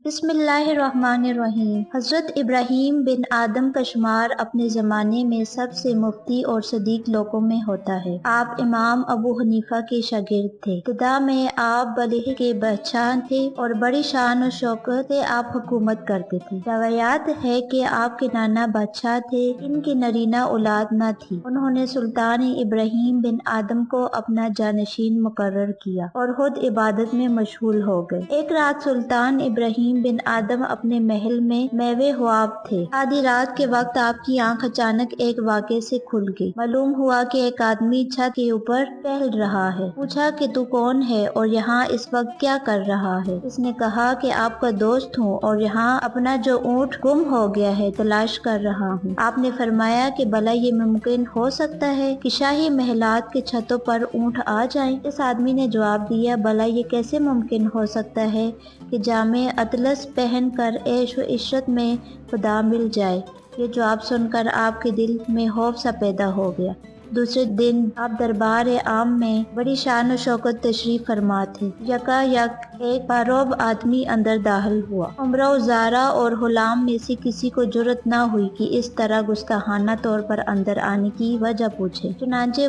بسم اللہ الرحمن الرحیم۔ حضرت ابراہیم بن آدم کا شمار اپنے زمانے میں سب سے مفتی اور صدیق لوگوں میں ہوتا ہے۔ آپ امام ابو حنیفہ کے شاگرد تھے۔ ابتدا میں آپ بلخ کے بادشاہ تھے اور بڑی شان و شوکت سے آپ حکومت کرتے تھے۔ روایات ہے کہ آپ کے نانا بادشاہ تھے، ان کی نرینہ اولاد نہ تھی۔ انہوں نے سلطان ابراہیم بن آدم کو اپنا جانشین مقرر کیا اور خود عبادت میں مشغول ہو گئے۔ ایک رات سلطان ابراہیم بن آدم اپنے محل میں میوے خواب تھے۔ آدھی رات کے وقت آپ کی آنکھ اچانک ایک واقعے سے کھل گئی۔ معلوم ہوا کہ ایک آدمی چھت کے اوپر ٹہل رہا ہے۔ پوچھا کہ تو کون ہے اور یہاں اس وقت کیا کر رہا ہے؟ اس نے کہا کہ آپ کا دوست ہوں اور یہاں اپنا جو اونٹ گم ہو گیا ہے تلاش کر رہا ہوں۔ آپ نے فرمایا کہ بھلا یہ ممکن ہو سکتا ہے کہ شاہی محلات کے چھتوں پر اونٹ آ جائیں؟ اس آدمی نے جواب دیا، بھلا یہ کیسے ممکن ہو سکتا ہے کہ جامع اطلس پہن کر عیش و عشرت میں خدا مل جائے۔ یہ جواب سن کر آپ کے دل میں خوف سا پیدا ہو گیا۔ دوسرے دن آپ دربار عام میں بڑی شان و شوکت تشریف فرما تھے۔ یکا یک ایک باروب آدمی اندر داخل ہوا۔ عمرہ و زارا اور غلام میں سے کسی کو جرأت نہ ہوئی کہ اس طرح گستاخانہ طور پر اندر آنے کی وجہ پوچھے۔ چنانچہ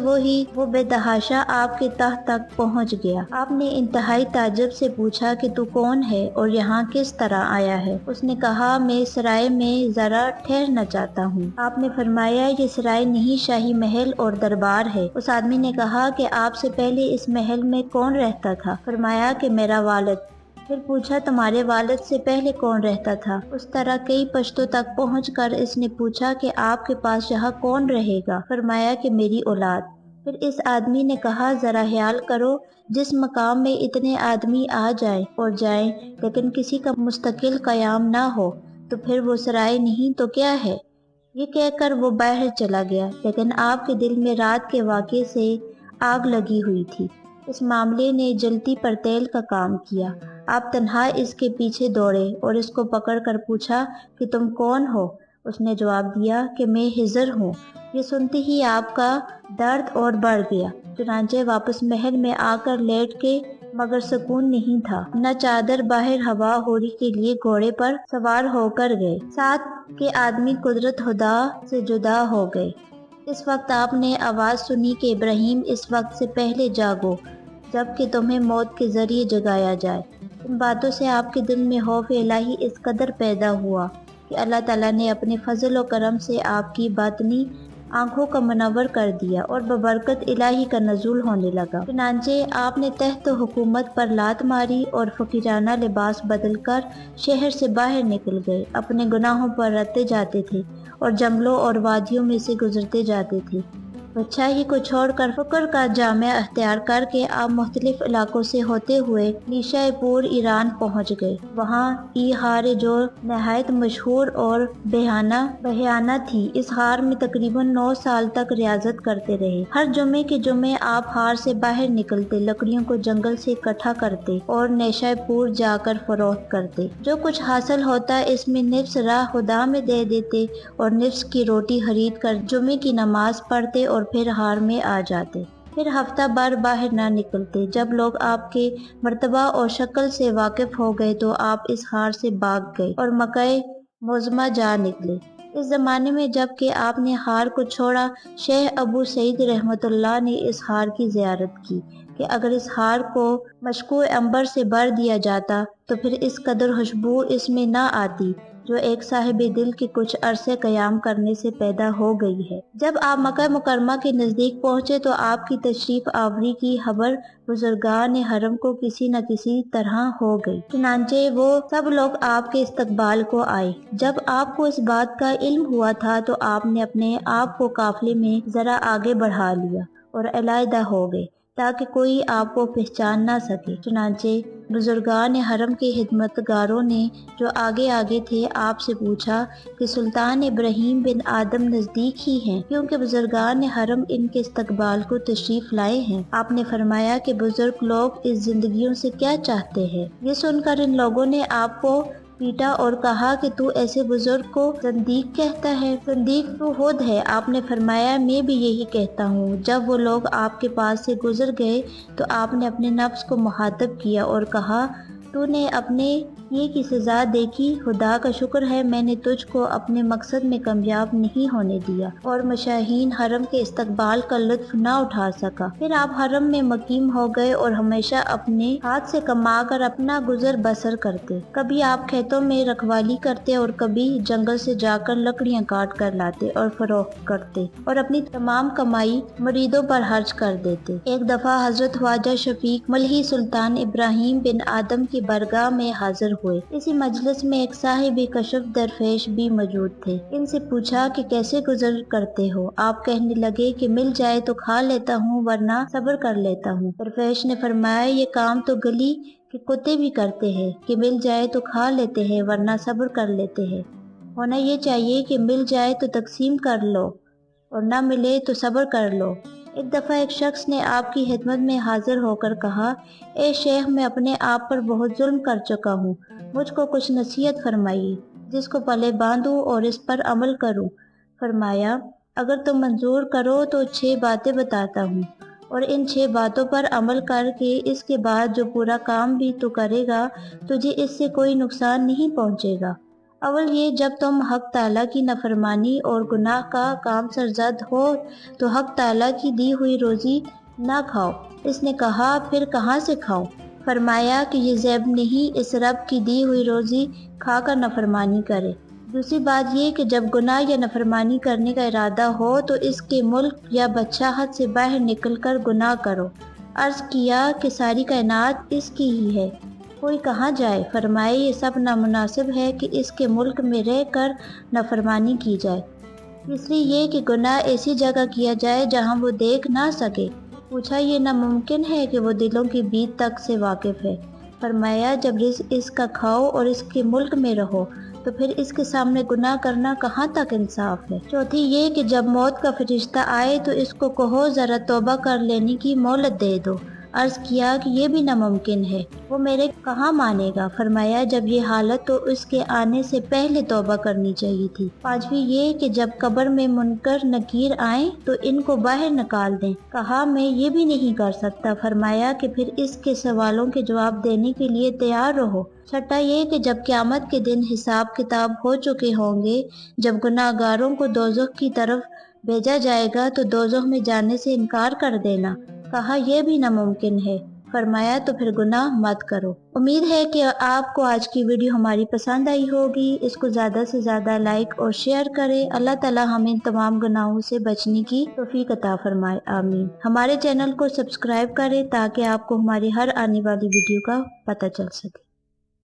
وہ بے تحاشا آپ کے تخت تک پہنچ گیا۔ آپ نے انتہائی تعجب سے پوچھا کہ تو کون ہے اور یہاں کس طرح آیا ہے؟ اس نے کہا، میں سرائے میں ذرا ٹھہرنا چاہتا ہوں۔ آپ نے فرمایا، یہ سرائے نہیں شاہی محل اور دربار ہے۔ اس آدمی نے کہا کہ آپ سے پہلے اس محل میں کون رہتا تھا؟ فرمایا کہ میرا والد۔ پھر پوچھا، تمہارے والد سے پہلے کون رہتا تھا؟ اس طرح کئی پشتوں تک پہنچ کر اس نے پوچھا کہ آپ کے پاس یہاں کون رہے گا؟ فرمایا کہ میری اولاد۔ پھر اس آدمی نے کہا، ذرا خیال کرو، جس مقام میں اتنے آدمی آ جائیں اور جائیں لیکن کسی کا مستقل قیام نہ ہو تو پھر وہ سرائے نہیں تو کیا ہے؟ یہ کہہ کر وہ باہر چلا گیا، لیکن آپ کے دل میں رات کے واقعے سے آگ لگی ہوئی تھی۔ اس معاملے نے جلتی پر تیل کا کام کیا۔ آپ تنہا اس کے پیچھے دوڑے اور اس کو پکڑ کر پوچھا کہ تم کون ہو؟ اس نے جواب دیا کہ میں خضر ہوں۔ یہ سنتے ہی آپ کا درد اور بڑھ گیا۔ چنانچہ واپس محل میں آ کر لیٹ کے مگر سکون نہیں تھا۔ نہ چادر باہر ہوا ہوری کے لیے گھوڑے پر سوار ہو کر گئے۔ ساتھ کے آدمی قدرت خدا سے جدا ہو گئے۔ اس وقت آپ نے آواز سنی کہ ابراہیم، اس وقت سے پہلے جاگو جبکہ تمہیں موت کے ذریعے جگایا جائے۔ ان باتوں سے آپ کے دل میں خوف الہی اس قدر پیدا ہوا کہ اللہ تعالیٰ نے اپنے فضل و کرم سے آپ کی باطنی آنکھوں کو منور کر دیا اور ببرکت الہی کا نزول ہونے لگا۔ چنانچہ آپ نے تحت حکومت پر لات ماری اور فقیرانہ لباس بدل کر شہر سے باہر نکل گئے۔ اپنے گناہوں پر رتے جاتے تھے اور جنگلوں اور وادیوں میں سے گزرتے جاتے تھے۔ بادشاہی کو چھوڑ کر فقر کا جامہ اختیار کر کے آپ مختلف علاقوں سے ہوتے ہوئے نیشا پور ایران پہنچ گئے۔ وہاں ای غار جو نہایت مشہور اور بہانہ تھی، اس غار میں تقریباً 9 سال تک ریاضت کرتے رہے۔ ہر جمعے کے جمعے آپ غار سے باہر نکلتے، لکڑیوں کو جنگل سے اکٹھا کرتے اور نیشا پور جا کر فروخت کرتے۔ جو کچھ حاصل ہوتا اس میں نصف راہ خدا میں دے دیتے اور نصف کی روٹی خرید کر جمعے کی نماز پڑھتے اور پھر غار میں آ جاتے۔ پھر ہفتہ بھر باہر نہ نکلتے۔ جب لوگ آپ کے مرتبہ اور شکل سے واقف ہو گئے تو آپ اس غار سے بھاگ گئے اور مکہ معظمہ جا نکلے۔ اس زمانے میں جب کہ آپ نے غار کو چھوڑا، شیخ ابو سعید رحمۃ اللہ نے اس غار کی زیارت کی کہ اگر اس غار کو مشکو عنبر سے بھر دیا جاتا تو پھر اس قدر خوشبو اس میں نہ آتی جو ایک صاحب دل کے کچھ عرصے قیام کرنے سے پیدا ہو گئی ہے۔ جب آپ مکہ مکرمہ کے نزدیک پہنچے تو آپ کی تشریف آوری کی خبر بزرگان حرم کو کسی نہ کسی طرح ہو گئی۔ چنانچہ وہ سب لوگ آپ کے استقبال کو آئے۔ جب آپ کو اس بات کا علم ہوا تھا تو آپ نے اپنے آپ کو قافلے میں ذرا آگے بڑھا لیا اور علیحدہ ہو گئے تاکہ کوئی آپ کو پہچان نہ سکے۔ چنانچہ بزرگان حرم کے خدمتگاروں نے جو آگے تھے آپ سے پوچھا کہ سلطان ابراہیم بن آدم نزدیک ہی ہیں، کیونکہ بزرگان حرم ان کے استقبال کو تشریف لائے ہیں۔ آپ نے فرمایا کہ بزرگ لوگ اس زندگیوں سے کیا چاہتے ہیں؟ یہ سن کر ان لوگوں نے آپ کو پیٹا اور کہا کہ تو ایسے بزرگ کو زندیق کہتا ہے؟ زندیق تو خود ہے۔ آپ نے فرمایا، میں بھی یہی کہتا ہوں۔ جب وہ لوگ آپ کے پاس سے گزر گئے تو آپ نے اپنے نفس کو مخاطب کیا اور کہا، تو نے اپنے یہ کی سزا دیکھی، خدا کا شکر ہے میں نے تجھ کو اپنے مقصد میں کامیاب نہیں ہونے دیا اور مشاہین حرم کے استقبال کا لطف نہ اٹھا سکا۔ پھر آپ حرم میں مقیم ہو گئے اور ہمیشہ اپنے ہاتھ سے کما کر اپنا گزر بسر کرتے۔ کبھی آپ کھیتوں میں رکھوالی کرتے اور کبھی جنگل سے جا کر لکڑیاں کاٹ کر لاتے اور فروخت کرتے اور اپنی تمام کمائی مریدوں پر خرچ کر دیتے۔ ایک دفعہ حضرت خواجہ شفیق ملہی سلطان ابراہیم بن آدم کی برگاہ میں حاضر ہوئے۔ اسی مجلس میں ایک صاحب کشف درویش بھی موجود تھے۔ ان سے پوچھا کہ کیسے گزر کرتے ہو؟ آپ کہنے لگے کہ مل جائے تو کھا لیتا ہوں ورنہ صبر کر لیتا ہوں۔ درویش نے فرمایا یہ کام تو گلی کہ کتے بھی کرتے ہیں کہ مل جائے تو کھا لیتے ہیں ورنہ صبر کر لیتے ہیں۔ ہونا یہ چاہیے کہ مل جائے تو تقسیم کر لو اور نہ ملے تو صبر کر لو۔ ایک دفعہ ایک شخص نے آپ کی خدمت میں حاضر ہو کر کہا، اے شیخ میں اپنے آپ پر بہت ظلم کر چکا ہوں، مجھ کو کچھ نصیحت فرمائیے جس کو پلے باندھوں اور اس پر عمل کروں۔ فرمایا، اگر تم منظور کرو تو 6 باتیں بتاتا ہوں اور ان 6 باتوں پر عمل کر کے اس کے بعد جو پورا کام بھی تو کرے گا تجھے اس سے کوئی نقصان نہیں پہنچے گا۔ اول یہ، جب تم حق تعالیٰ کی نافرمانی اور گناہ کا کام سرزد ہو تو حق تعالیٰ کی دی ہوئی روزی نہ کھاؤ۔ اس نے کہا، پھر کہاں سے کھاؤں؟ فرمایا کہ یہ زیب نہیں اس رب کی دی ہوئی روزی کھا کر نافرمانی کرے۔ دوسری بات یہ کہ جب گناہ یا نافرمانی کرنے کا ارادہ ہو تو اس کے ملک یا بادشاہت سے باہر نکل کر گناہ کرو۔ عرض کیا کہ ساری کائنات اس کی ہی ہے، کوئی کہاں جائے؟ فرمائے یہ سب نامناسب ہے کہ اس کے ملک میں رہ کر نافرمانی کی جائے۔ تیسری یہ کہ گناہ ایسی جگہ کیا جائے جہاں وہ دیکھ نہ سکے۔ پوچھا، یہ ناممکن ہے کہ وہ دلوں کی بیت تک سے واقف ہے۔ فرمایا، جب رزق اس کا کھاؤ اور اس کے ملک میں رہو تو پھر اس کے سامنے گناہ کرنا کہاں تک انصاف ہے؟ چوتھی یہ کہ جب موت کا فرشتہ آئے تو اس کو کہو ذرا توبہ کر لینے کی مہلت دے دو۔ عرض کیا کہ یہ بھی ناممکن ہے، وہ میرے کہاں مانے گا؟ فرمایا، جب یہ حالت تو اس کے آنے سے پہلے توبہ کرنی چاہیے تھی۔ پانچویں یہ کہ جب قبر میں منکر نکیر آئیں تو ان کو باہر نکال دیں۔ کہا، میں یہ بھی نہیں کر سکتا۔ فرمایا کہ پھر اس کے سوالوں کے جواب دینے کے لیے تیار رہو۔ چھٹا یہ کہ جب قیامت کے دن حساب کتاب ہو چکے ہوں گے، جب گناہ گاروں کو دوزخ کی طرف بھیجا جائے گا تو دوزخ میں جانے سے انکار کر دینا۔ کہا، یہ بھی ناممکن ہے۔ فرمایا، تو پھر گناہ مت کرو۔ امید ہے کہ آپ کو آج کی ویڈیو ہماری پسند آئی ہوگی۔ اس کو زیادہ سے زیادہ لائک اور شیئر کریں۔ اللہ تعالی ہمیں تمام گناہوں سے بچنے کی توفیق عطا فرمائے، آمین۔ ہمارے چینل کو سبسکرائب کریں تاکہ آپ کو ہماری ہر آنے والی ویڈیو کا پتہ چل سکے۔